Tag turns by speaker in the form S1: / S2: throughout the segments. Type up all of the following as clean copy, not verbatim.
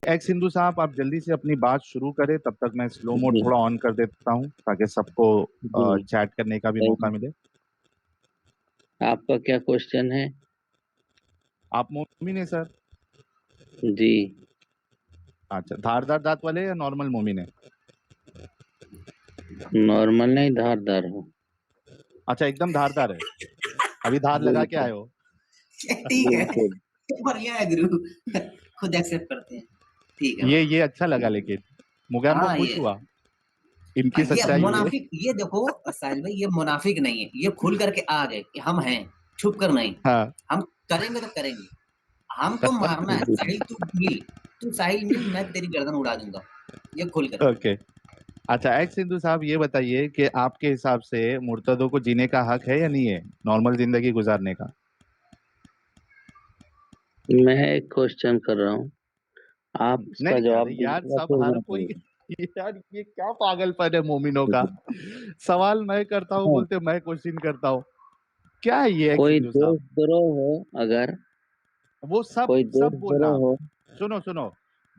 S1: X Hindu साहब, आप जल्दी से अपनी बात शुरू करें, तब तक मैं स्लो मोड
S2: जी
S1: थोड़ा ऑन कर देता हूँ ताकि सबको
S2: जी।
S1: चैट करने का भी मौका मिले।
S2: आपका क्या क्वेश्चन है?
S1: आप मोमिन है सर?
S2: जी।
S1: अच्छा, धारदार दांत वाले या नॉर्मल मोमिन है?
S2: नॉर्मल नहीं, धारदार हो।
S1: अच्छा, एकदम धारदार है, अभी धार लगा के
S2: बिल्कुल
S1: आए हो?
S3: ठीक है,
S2: बिल्कुल।
S3: बढ़िया है गुरु, खुद एक्सेप्ट करते हैं। ठीक है
S1: ये अच्छा लगा, लेकिन मुगैम को
S3: हाँ
S1: खुश
S3: ये
S1: हुआ, इनकी
S3: ये
S1: सच्चाई ये।
S3: मुनाफिक, ये देखो साहिल भाई, ये मुनाफिक नहीं है, ये खुल करके आ गए कि हम हैं, छुप कर नहीं।
S1: हाँ।
S3: हम करेंगे तो करेंगे, हमको मारना है। साहिल तू साहिल मिल, मैं तेरी गर्दन उड़ा दूंगा, ये खुल कर।
S1: ओके। अच्छा, एक्स हिंदू साहब, ये बताइए कि आपके हिसाब से मुर्तदों को जीने का हक है या नहीं है, नॉर्मल जिंदगी गुजारने का?
S2: मैं एक क्वेश्चन कर रहा हूँ, आप उसका
S1: नहीं
S2: जवाब
S1: अरे यार,
S2: दीजिएगा
S1: सब
S2: फिर
S1: हर
S2: मैं
S1: कोई
S2: बोलूंगा।
S1: यार ये क्या पागलपन है मोमिनों का। सवाल मैं करता हूँ,
S2: हाँ,
S1: बोलते मैं क्वेश्चन करता हूँ। क्या है ये एक्स
S2: कोई
S1: हिंदू साहब?
S2: देशद्रोह हो, अगर
S1: वो सब
S2: कोई
S1: सब बोलना
S2: देशद्रोह
S1: आप।
S2: हो
S1: सुनो सुनो,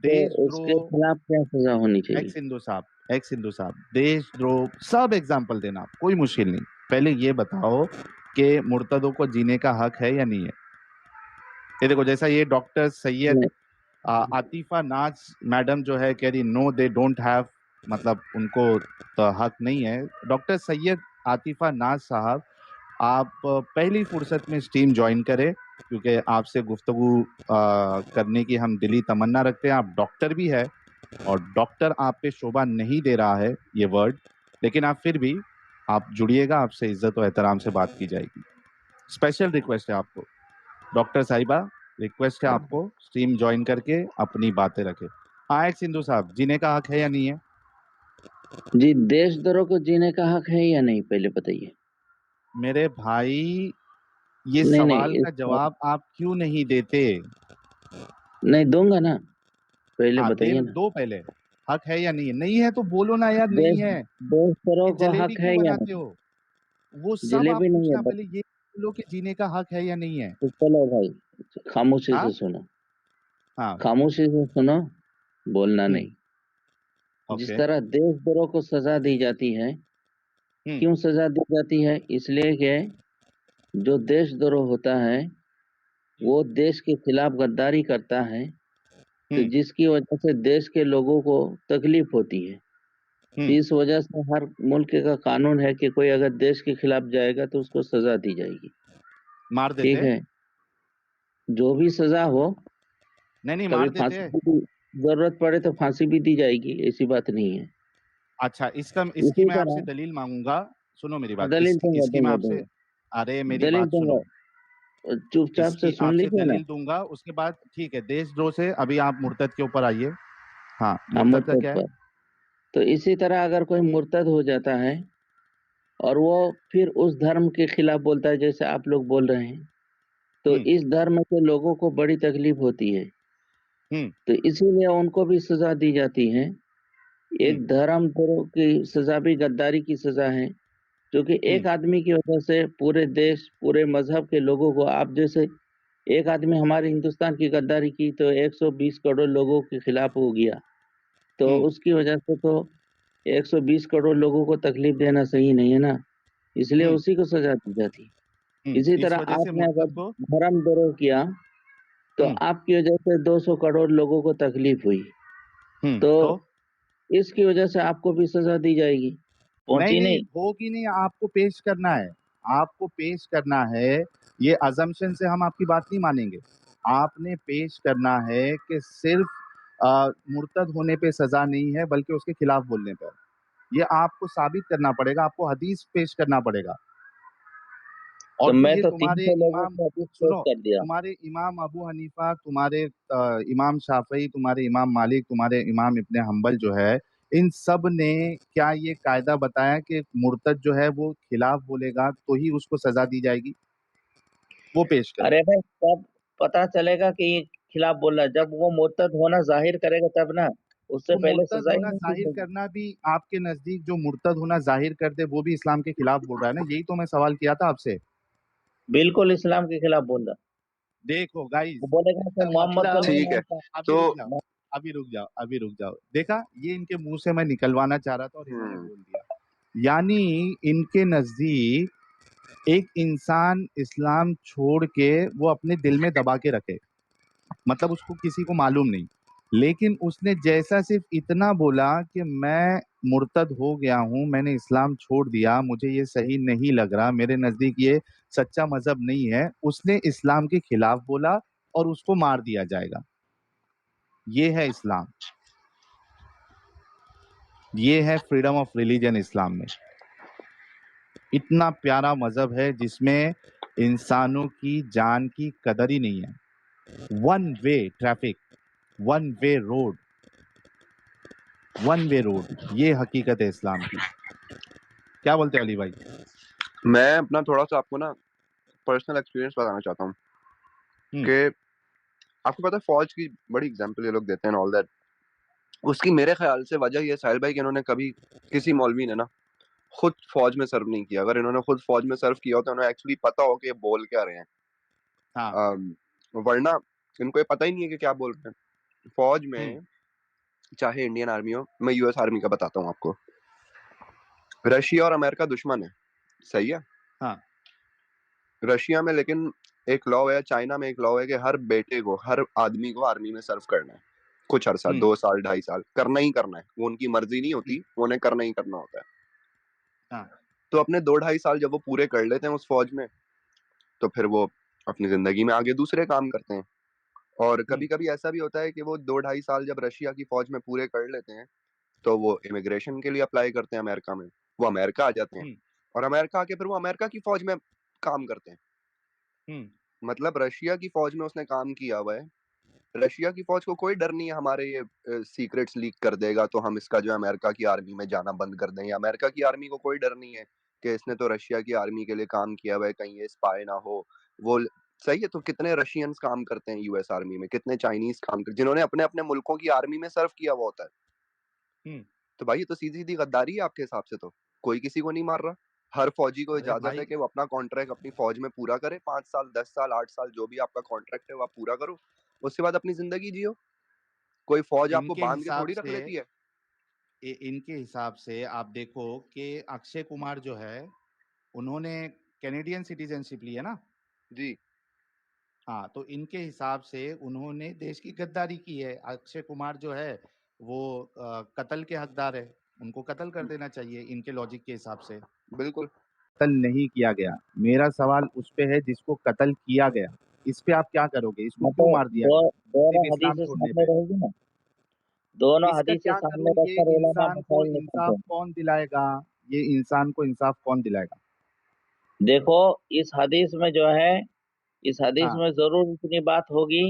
S2: तो उसके
S1: देशद्रोह।
S2: खिलाफ क्या सजा होनी चाहिए?
S1: एक्स हिंदू साहब, एक्स हिंदू साहब, देशद्रोह सब एग्जाम्पल देना, कोई मुश्किल नहीं। पहले ये बताओ कि मुर्तदों को जीने का हक है या नहीं है। ये देखो, जैसा ये डॉक्टर सैयद
S2: नहीं,
S1: आतिफा नाज मैडम जो है कह रही नो दे डोंट हैव, मतलब उनको तो हक नहीं है। डॉक्टर सैयद आतिफा नाज साहब, आप पहली फुर्सत में स्ट्रीम ज्वाइन करें, क्योंकि आपसे गुफ्तगू करने की हम दिली तमन्ना रखते हैं। आप डॉक्टर भी है और डॉक्टर आप पे शोभा नहीं दे रहा है ये वर्ड, लेकिन आप फिर भी आप जुड़िएगा, आपसे इज्जत और एहतराम से बात की जाएगी। स्पेशल रिक्वेस्ट है आपको, डॉक्टर साहिबा, रिक्वेस्ट है आपको, स्ट्रीम ज्वाइन करके अपनी बातें रखें। हाँ एक्स सिंधु साहब, जीने का हक है या नहीं है?
S2: जी, देशद्रोह को जीने का हक है या नहीं, पहले बताइए।
S1: मेरे भाई, ये
S2: नहीं
S1: सवाल
S2: नहीं,
S1: का जवाब आप क्यों नहीं देते?
S2: नहीं दूंगा ना, पहले
S1: हाँ दे
S2: बताइए ना।
S1: दो पहले, हक है या नहीं है? नहीं है तो बोलो ना यार, नहीं
S2: देश
S1: है।
S2: देशद्रोह
S1: ये
S2: को
S1: जलेबी
S2: हक है
S1: क्यों
S2: या
S1: बनाते
S2: नहीं?
S1: हो? वो सब आप
S2: जलेबी नहीं है,
S1: पूछना, पहले ये बोलो कि जीने का हक है या नहीं है।
S2: तो चलो भाई, खामोशी से
S1: हाँ
S2: सुनो,
S1: हाँ।
S2: खामोशी से सुनो, बोलना
S1: हम्म।
S2: नहीं। जिस
S1: ओके।
S2: तरह देशद्रोह को सजा दी जाती है,
S1: हम्म।
S2: क्यों सजा दी जाती है? इसलिए कि जो देशद्रोह होता है वो देश के खिलाफ गद्दारी करता है, तो
S1: हम्म।
S2: जिसकी वजह से देश के लोगों को तकलीफ होती है। तो
S1: हम्म।
S2: इस वजह से हर मुल्क का कानून है कि कोई अगर देश के खिलाफ जाएगा तो उसको सजा दी जाएगी।
S1: मार
S2: ठीक
S1: देते?
S2: है, जो भी सजा हो,
S1: नहीं नहीं,
S2: कभी
S1: मार देते
S2: फांसी
S1: हैं।
S2: भी जरूरत पड़े तो फांसी भी दी जाएगी, ऐसी बात नहीं है।
S1: अच्छा, इसकी
S2: इसी
S1: मैं आपसे
S2: तरह
S1: दलील मांगूंगा। सुनो मेरी बात,
S2: दलील दूंगा
S1: इसकी मैं
S2: दूंगा
S1: आपसे,
S2: दूंगा,
S1: अरे मेरी
S2: दलील
S1: बात
S2: दूंगा,
S1: सुनो।
S2: चुपचाप से
S1: इसकी
S2: सुन
S1: आपसे
S2: लीजिए ना।
S1: दलील दूंगा, उसके बाद ठीक है, देशद्रोह से अभी आप मुर्तद के ऊपर आइए। हाँ,
S2: हम
S1: मुर्तद का
S2: मुर्तद
S1: क्या है?
S2: पर, तो इसी तरह अगर कोई मुर्तद हो जाता है और वो फिर उस धर्म के खिलाफ बोलता है, जैसे आप लोग बोल रहे हैं, तो
S1: हम्म।
S2: इस धर्म के लोगों को बड़ी तकलीफ होती है,
S1: हम्म।
S2: तो इसीलिए उनको भी सजा दी जाती है।
S1: हम्म।
S2: एक धर्मद्रोह की सजा भी गद्दारी की सजा है, क्योंकि
S1: हम्म।
S2: एक आदमी की वजह से पूरे देश, पूरे मजहब के लोगों को, आप जैसे एक आदमी हमारे हिंदुस्तान की गद्दारी की तो 120 करोड़ लोगों के खिलाफ हो गया, तो
S1: हम्म।
S2: उसकी वजह से तो 120 करोड़ लोगों को तकलीफ देना सही नहीं है ना, इसलिए
S1: हम्म।
S2: उसी को सजा दी जाती है। इसी
S1: इस
S2: तरह
S1: वजह से
S2: आपने अगर
S1: मुर्तद को।
S2: धर्मद्रोह किया तो
S1: हम्म।
S2: आपकी वजह से 200 करोड़ लोगों को तकलीफ हुई, तो
S1: तो
S2: इसकी वजह से आपको भी सजा दी जाएगी,
S1: नहीं
S2: पहुंची
S1: नहीं
S2: नहीं?
S1: होगी, नहीं, आपको पेश करना है, आपको पेश करना है। ये अजम्पशन से हम आपकी बात नहीं मानेंगे। आपने पेश करना है कि सिर्फ मुर्तद होने पे सजा नहीं है, बल्कि उसके खिलाफ बोलने पर। ये आपको साबित करना पड़ेगा, आपको हदीस पेश करना पड़ेगा।
S2: तो
S1: और फिर
S2: मैं
S1: ये
S2: तो
S1: तुम्हारे
S2: 300 लोगों
S1: इमाम,
S2: को अभी पेश
S1: सुनो,
S2: कर दिया।
S1: तुम्हारे इमाम अबू हनीफा, तुम्हारे इमाम शाफई, तुम्हारे इमाम मालिक, तुम्हारे इमाम इब्ने हम्बल जो है, इन सब ने क्या ये कायदा बताया कि मुर्तद जो है वो खिलाफ बोलेगा तो ही उसको सजा दी जाएगी? वो पेश करें।
S2: अरे भाई, तब पता चलेगा कि ये खिलाफ बोल रहा है, जब वो मुर्तद होना जाहिर करेगा तब ना, उससे
S1: तो
S2: पहले
S1: मुर्तद
S2: सजा ही
S1: होना
S2: नहीं दी
S1: जाहिर
S2: जाएगी।
S1: करना भी आपके नजदीक, जो मुर्तद होना जाहिर कर दे वो भी इस्लाम के खिलाफ बोल रहा है ना? यही तो मैं सवाल किया था आपसे।
S2: बिल्कुल इस्लाम के खिलाफ बोल रहा,
S1: देखो गाइस,
S2: वो बोलेगा कि मोहम्मद को
S1: मतलब
S2: नहीं
S4: ठीक है,
S2: मानता।
S1: अभी
S4: तो
S1: रुक जाओ, अभी रुक जाओ। देखा, ये इनके मुंह से मैं निकलवाना चाह रहा था और इन्होंने बोल दिया। यानी इनके नजदीक एक इंसान इस्लाम छोड़ के वो अपने दिल में दबा के रखे, मतलब उसको किसी को मालूम नहीं, लेकिन उसने जैसा सिर्फ इतना बोला कि मैं मुर्तद हो गया हूं, मैंने इस्लाम छोड़ दिया, मुझे ये सही नहीं लग रहा, मेरे नजदीक ये सच्चा मजहब नहीं है, उसने इस्लाम के खिलाफ बोला और उसको मार दिया जाएगा। ये है इस्लाम, ये है फ्रीडम ऑफ रिलीजन इस्लाम में। इतना प्यारा मजहब है जिसमें इंसानों की जान की कदर ही नहीं है। One way traffic, one way road, one way road, ये हकीकत है इस्लाम की। क्या बोलते हो अली भाई?
S4: मैं अपना थोड़ा सा आपको ना पर्सनल एक्सपीरियंस बताना चाहता हूँ कि आपको पता है फौज की बड़ी एग्जांपल ये लोग देते हैं ऑल दैट। उसकी मेरे ख्याल से वजह ये साहिल भाई कि इन्होंने कभी किसी मौलवी ने ना खुद फौज में सर्व नहीं किया। अगर इन्होंने खुद फौज में सर्व किया हो तो उन्हें एक्चुअली पता हो कि ये बोल क्या रहे हैं।
S1: हाँ।
S4: वरना इनको ये पता ही नहीं है कि क्या बोल रहे हैं। फौज में चाहे इंडियन आर्मी हो, मैं यूएस आर्मी का बताता हूँ आपको। रशिया और अमेरिका दुश्मन है, सही है।
S1: हाँ।
S4: रशिया में लेकिन एक लॉ है, चाइना में एक लॉ है कि हर बेटे को, हर आदमी को आर्मी में सर्व करना है कुछ अरसा, 2 साल 2.5 साल करना ही करना है। वो उनकी मर्जी नहीं होती, वो उन्हें करना ही करना होता है।
S1: हाँ।
S4: तो अपने 2-2.5 साल जब वो पूरे कर लेते हैं उस फौज में, तो फिर वो अपनी जिंदगी में आगे दूसरे काम करते हैं। और कभी कभी ऐसा भी होता है कि वो 2-2.5 साल जब रशिया की फौज में पूरे कर लेते हैं तो वो इमिग्रेशन के लिए अप्लाई करते हैं अमेरिका में। वो अमेरिका आ जाते हैं और अमेरिका आके फिर वो अमेरिका की फौज में काम करते हैं। मतलब रशिया की फौज में उसने काम किया हुआ है। रशिया की फौज को कोई डर नहीं है हमारे ये सीक्रेट्स लीक कर देगा तो हम इसका जो है अमेरिका की आर्मी में जाना बंद कर दें। या अमेरिका की आर्मी को कोई डर नहीं है कि इसने तो रशिया की आर्मी के लिए काम किया हुआ है, कहीं ये स्पाई ना हो। वो सही है। तो कितने रशियंस काम करते हैं यूएस आर्मी में, कितने चाइनीज काम करते जिन्होंने अपने अपने मुल्कों की आर्मी में सर्व किया हुआ होता है। तो भाई ये तो सीधी सीधी गद्दारी है आपके हिसाब से। तो कोई किसी को नहीं मार रहा। हर फौजी को इजाजत है कि वो अपना कॉन्ट्रैक्ट अपनी फौज में पूरा करे, 5 साल 10 साल 8 साल जो भी आपका कॉन्ट्रैक्ट है वो आप पूरा करो, उसके बाद अपनी जिंदगी जियो। कोई फौज आपको
S1: इनके
S4: बांध के
S1: हिसाब
S4: थोड़ी रख
S1: से
S4: लेती है।
S1: इनके हिसाब से आप देखो कि अक्षय कुमार जो है उन्होंने कैनेडियन सिटीजनशिप ली है ना
S4: जी।
S1: हाँ, तो इनके हिसाब से उन्होंने देश की गद्दारी की है। अक्षय कुमार जो है वो कत्ल के हकदार है, उनको कत्ल कर देना चाहिए इनके लॉजिक के हिसाब से।
S4: बिल्कुल
S1: कत्ल नहीं किया गया, मेरा सवाल उस पे है जिसको कत्ल किया गया, इस पे आप क्या करोगे? इसको क्यों मार दिया गया
S2: दोनों
S1: सिर्फ इस्लाम
S2: हदीसें
S1: छोड़ने
S2: सामने
S1: पे?
S2: रहेगी ना, दोनों
S1: इसका
S2: हदीसें
S1: क्या
S2: सामने
S1: करूं? ये
S2: रखकर उलमा
S1: इंसान को
S2: मसाइल निकालते
S1: इंसाफ
S2: हैं।
S1: कौन दिलाएगा? ये इंसान को इंसाफ कौन दिलाएगा?
S2: देखो इस हदीस में जो है, इस हदीस
S1: हाँ।
S2: में जरूर इतनी बात होगी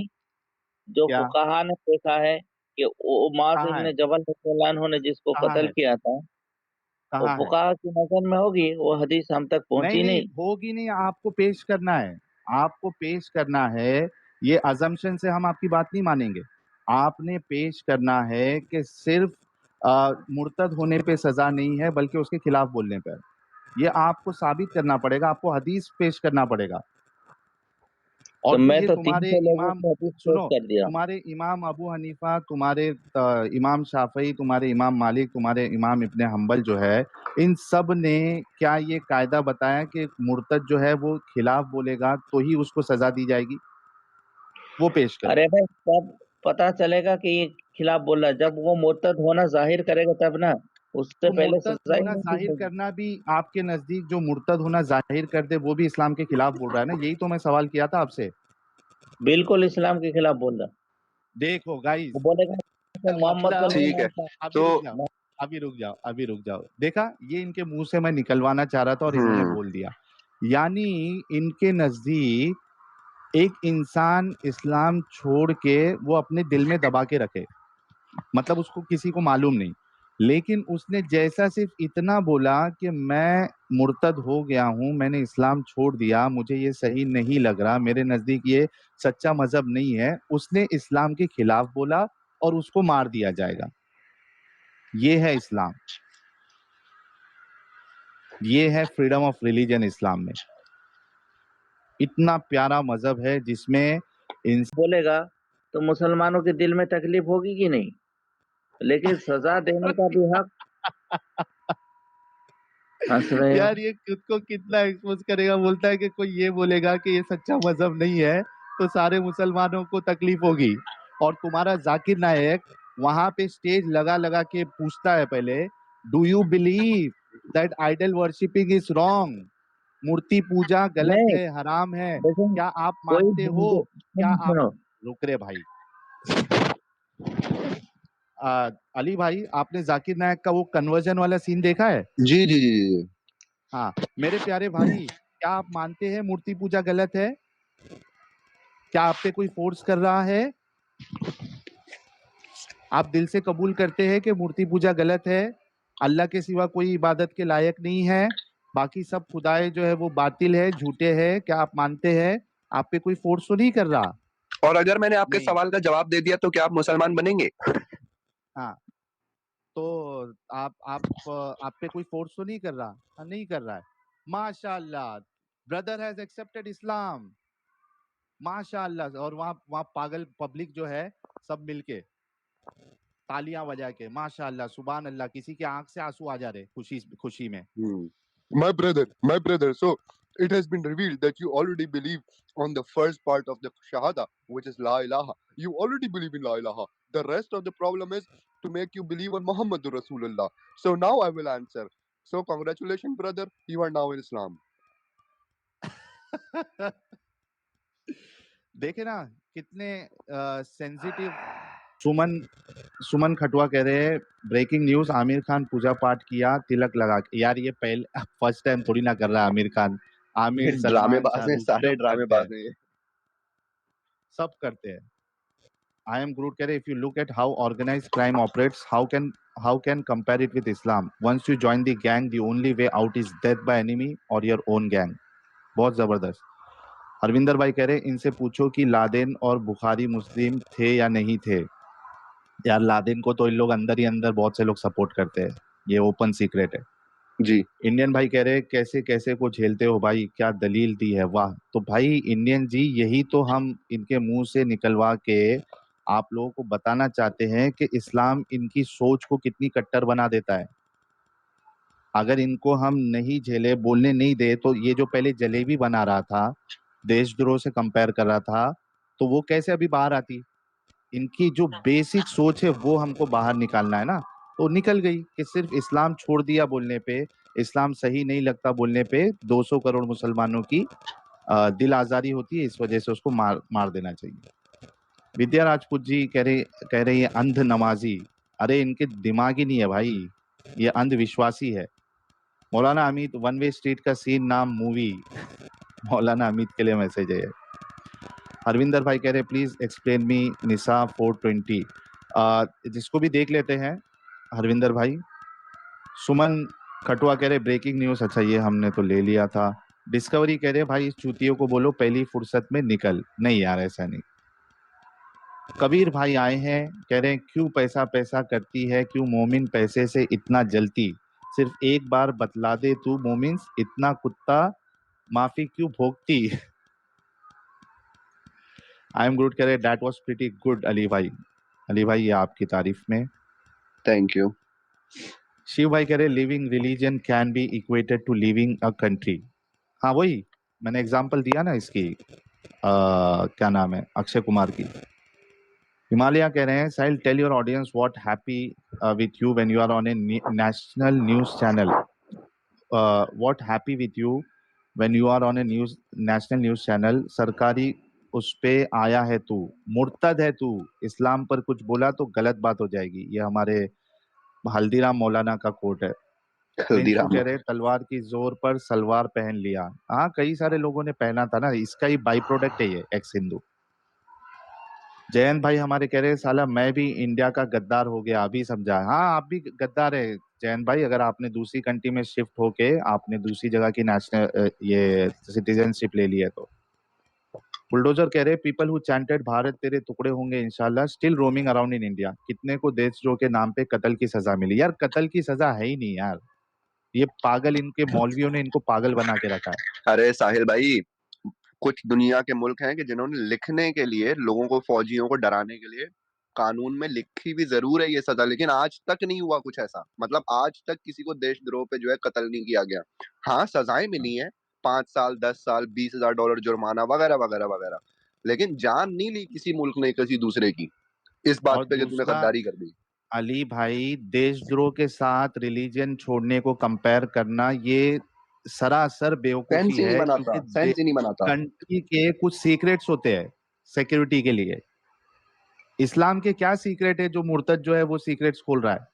S2: जो
S1: क्या?
S2: फुकाहा ने देखा है कि उमास
S1: कहाँ है?
S2: इब्न जबल रज़ियल्लाहु अन्हु ने जिसको
S1: कहाँ
S2: कत्ल
S1: है?
S2: किया था, वो
S1: कहाँ है?
S2: फुकाहा की नजर में होगी, वो हदीस हम तक
S1: नहीं
S2: पहुंची
S1: नहीं
S2: नहीं।
S1: होगी नहीं, आपको पेश करना है, आपको पेश करना है। ये अजम्पशन से हम आपकी बात नहीं मानेंगे। आपने पेश करना है कि सिर्फ मुर्तद होने पे सजा नहीं है बल्कि उसके खिलाफ बोलने पर। ये आपको साबित करना पड़ेगा, आपको हदीस पेश करना पड़ेगा।
S2: तो
S1: और फिर
S2: मैं
S1: ये
S2: तो
S1: तुम्हारे
S2: 300 लोगों
S1: इमाम,
S2: की हदीस पेश
S1: सुनो,
S2: कर दिया।
S1: तुम्हारे इमाम अबू हनीफा, तुम्हारे इमाम शाफई, तुम्हारे इमाम मालिक, तुम्हारे इमाम इब्ने हम्बल जो है, इन सब ने क्या ये कायदा बताया कि मुर्तद जो है वो खिलाफ बोलेगा तो ही उसको सजा दी जाएगी? वो पेश करो।
S2: अरे भाई तब पता चलेगा कि ये खिलाफ बोल रहा है, जब वो मुर्तद होना जाहिर करेगा तब ना, उससे
S1: तो
S2: पहले
S1: मुर्तद
S2: सजा ही
S1: होना
S2: नहीं दी
S1: जाहिर
S2: जाएगी।
S1: करना भी आपके नजदीक, जो मुर्तद होना जाहिर कर दे वो भी इस्लाम के खिलाफ बोल रहा है ना? यही तो मैं सवाल किया था आपसे।
S2: बिल्कुल इस्लाम के खिलाफ बोल रहा है।
S1: देखो गाइस,
S2: वो बोलेगा कि मोहम्मद को
S1: मतलब
S2: नहीं
S4: ठीक है।
S2: मानता।
S1: अभी
S4: तो
S1: रुक जाओ, अभी रुक जाओ, अभी रुक जाओ। देखा, ये इनके मुंह से मैं निकलवाना चाह रहा था और इन्होंने बोल दिया। यानी इनके नजदीक एक इंसान इस्लाम छोड़ के वो अपने दिल में दबा के रखे, मतलब उसको किसी को मालूम नहीं, लेकिन उसने जैसा सिर्फ इतना बोला कि मैं मुर्तद हो गया हूं, मैंने इस्लाम छोड़ दिया, मुझे ये सही नहीं लग रहा, मेरे नजदीक ये सच्चा मजहब नहीं है, उसने इस्लाम के खिलाफ बोला और उसको मार दिया जाएगा। ये है इस्लाम, ये है फ्रीडम ऑफ रिलीजन इस्लाम में। इतना प्यारा मजहब है जिसमें
S2: बोलेगा तो मुसलमानों के दिल में तकलीफ होगी कि नहीं? लेकिन सजा देने का भी हक हंस रहे हो।
S1: यार ये खुद को कितना एक्सपोज करेगा, बोलता है कि कोई ये बोलेगा कि ये सच्चा मजहब नहीं है तो सारे मुसलमानों को तकलीफ होगी। और तुम्हारा जाकिर नायक वहां पे स्टेज लगा लगा के पूछता है पहले, do you believe that idol worshipping is wrong, मूर्ति पूजा गलत
S2: नहीं,
S1: है, हराम है,
S2: देखो
S1: क्या आप
S2: कोई
S1: मानते हो? क्या
S2: सुनो
S1: आप
S2: सुनो,
S1: रुक रे भाई। अली भाई, आपने जाकिर नायक का वो कन्वर्जन वाला सीन देखा है?
S4: जी, जी, जी, जी।
S1: हाँ, मेरे प्यारे भाई, क्या आप मानते हैं मूर्ति पूजा गलत है? क्या आप पे कोई फोर्स कर रहा है? आप दिल से कबूल करते हैं कि मूर्ति पूजा गलत है, अल्लाह के सिवा कोई इबादत के लायक नहीं है, बाकी सब खुदाएं जो है वो बातिल है, झूठे हैं, क्या आप मानते हैं? आप पे कोई फोर्स तो नहीं कर रहा?
S4: और अगर मैंने आपके
S1: नहीं।
S4: सवाल का जवाब दे दिया तो क्या आप मुसलमान बनेंगे?
S1: हाँ, तो आप पे कोई फोर्स तो नहीं कर रहा? हाँ, नहीं कर रहा है। माशाअल्लाह, ब्रदर हैज एक्सेप्टेड इस्लाम। माशाअल्लाह। और वहाँ वहाँ पागल पब्लिक जो है सब मिलके तालियां बजा के माशाअल्लाह, सुभान अल्लाह, किसी की आंख से आंसू आ जा रहे खुशी में।
S4: My brother, so it has been revealed that you already believe on the first part of the Shahada, which is La ilaha. You already believe in La ilaha. The rest of the problem is to make you believe on Muhammadur Rasulullah. So now I will answer. So congratulations, brother, you are now in Islam.
S1: देखे ना कितने sensitive. सुमन सुमन खटुआ कह रहे हैं, breaking news, Aamir Khan पूजा पाठ किया तिलक लगा के। यार ये पहले फर्स्ट टाइम थोड़ी ना कर रहा है आमिर खान, आमिर, सलमान,
S4: ड्रामेबाज हैं,
S1: शाहरुख
S4: सारे
S1: सब करते हैं,
S4: ड्रामेबाज हैं।
S1: सब करते हैं। आई एम ग्रूट कह रहे, if you look at how organised crime operates, how can compare it with Islam? Once you join the gang, the only way out is death by enemy or your own gang. बहुत जबरदस्त। हरविंदर भाई कह रहे, इनसे पूछो कि Laden और बुखारी मुस्लिम थे या नहीं थे। यार लादेन को तो इन लोग अंदर ही अंदर बहुत से लोग सपोर्ट करते हैं, ये ओपन सीक्रेट है।
S4: जी।
S1: इंडियन भाई कह रहे, कैसे कैसे को झेलते हो भाई, क्या दलील दी है, वाह। तो भाई इंडियन जी, यही तो हम इनके मुंह से निकलवा के आप लोगों को बताना चाहते हैं कि इस्लाम इनकी सोच को कितनी कट्टर बना देता है। अगर इनको हम नहीं झेले, बोलने नहीं दे, तो ये जो पहले जलेबी बना रहा था, देशद्रोह से कंपेयर कर रहा था, तो वो कैसे अभी बाहर आती? इनकी जो बेसिक सोच है वो हमको बाहर निकालना है ना, तो निकल गई कि सिर्फ इस्लाम छोड़ दिया बोलने पे, इस्लाम सही नहीं लगता बोलने पे 200 करोड़ मुसलमानों की दिल आजारी होती है, इस वजह से उसको मार मार देना चाहिए। विद्या राजपूत जी कह रही है अंध नमाजी। अरे इनके दिमाग ही नहीं है भाई, ये अंधविश्वासी है। मौलाना अमित, वन वे स्ट्रीट का सीन नाम मूवी। मौलाना अमित के लिए मैसेज है। हरविंदर भाई कह रहे, प्लीज एक्सप्लेन मी निसा 420। जिसको भी देख लेते हैं हरविंदर भाई। सुमन खटुआ कह रहे, ब्रेकिंग न्यूज। अच्छा, ये हमने तो ले लिया था। डिस्कवरी कह रहे, भाई इस चूतियों को बोलो पहली फुर्सत में निकल। नहीं यार, ऐसा नहीं। कबीर भाई आए हैं, कह रहे हैं, क्यों पैसा पैसा करती है, क्यों मोमिन पैसे से इतना जलती, सिर्फ एक बार बतला दे तू मोमिन, इतना कुत्ता माफी क्यों भोगती। आई एम गुड कह रहे, that was pretty good Ali भाई। अली भाई, ये आपकी तारीफ में।
S4: Thank you.
S1: शिव भाई कह रहे, living religion can be equated to living a country. हाँ, वही मैंने एग्जांपल दिया ना इसकी, क्या नाम है, अक्षय कुमार की। हिमालय कह रहे हैं, Sahil tell your audience what happy with you when you are on a national news channel. What happy with you when you are on a news national news channel. सरकारी उस पे आया है तू, मुर्तद है तू, इस्लाम पर कुछ बोला तो गलत बात हो जाएगी। ये हमारे हल्दीराम मौलाना का कोट है। प्रिंसू
S4: हल्दीराम।
S1: कह रहे, तलवार की जोर पर सलवार पहन लिया। हाँ, कई सारे लोगों ने पहना था ना, इसका ही बाई प्रोडक्ट है ये, एक्स हिंदू। जयंत भाई हमारे कह रहे, साला मैं भी इंडिया का गद्दार हो गया, अभी समझा। हाँ, आप भी गद्दार है जयंत भाई, अगर आपने दूसरी कंट्री में शिफ्ट होके आपने दूसरी जगह की नेशनल ये सिटीजनशिप ले ली है तो। बुलडोजर कह रहे, पीपल हु चैंटेड भारत तेरे टुकड़े होंगे इंशाल्लाह still roaming around in India. कितने को देशद्रोह के नाम पे कत्ल की सजा मिली। यार कत्ल की सजा है ही नहीं यार, ये पागल, इनके मौलवियों ने इनको पागल बना के रखा है।
S4: अरे साहिल भाई, कुछ दुनिया के मुल्क हैं कि जिन्होंने लिखने के लिए लोगों को, फौजियों को डराने के लिए कानून में लिखी भी जरूर है ये सजा, लेकिन आज तक नहीं हुआ कुछ ऐसा। मतलब आज तक किसी को देशद्रोह पे जो है कत्ल नहीं किया गया। हाँ, सजाएं मिली हैं, 5 साल, 10 साल, $20,000 जुर्माना वगैरह वगैरह वगैरह, लेकिन जान नहीं ली किसी मुल्क ने किसी दूसरे की इस बात
S1: और
S4: पे कि तूने
S1: दूसरा,
S4: गद्दारी कर दी।
S1: अली भाई, देशद्रोह के साथ रिलीजन छोड़ने को कंपेयर करना ये सरासर
S4: सेंस
S1: बेवकूफी
S4: ही नहीं
S1: है,
S4: बनाता,
S1: क्योंकि
S4: सेंस ही नहीं बनाता।
S1: कंट्री के कुछ सीक्रेट्स होते हैं सिक्योरिटी के लिए। इस्लाम के क्या सीक्रेट है जो मुर्तद जो है वो सीक्रेट्स खोल रहा है?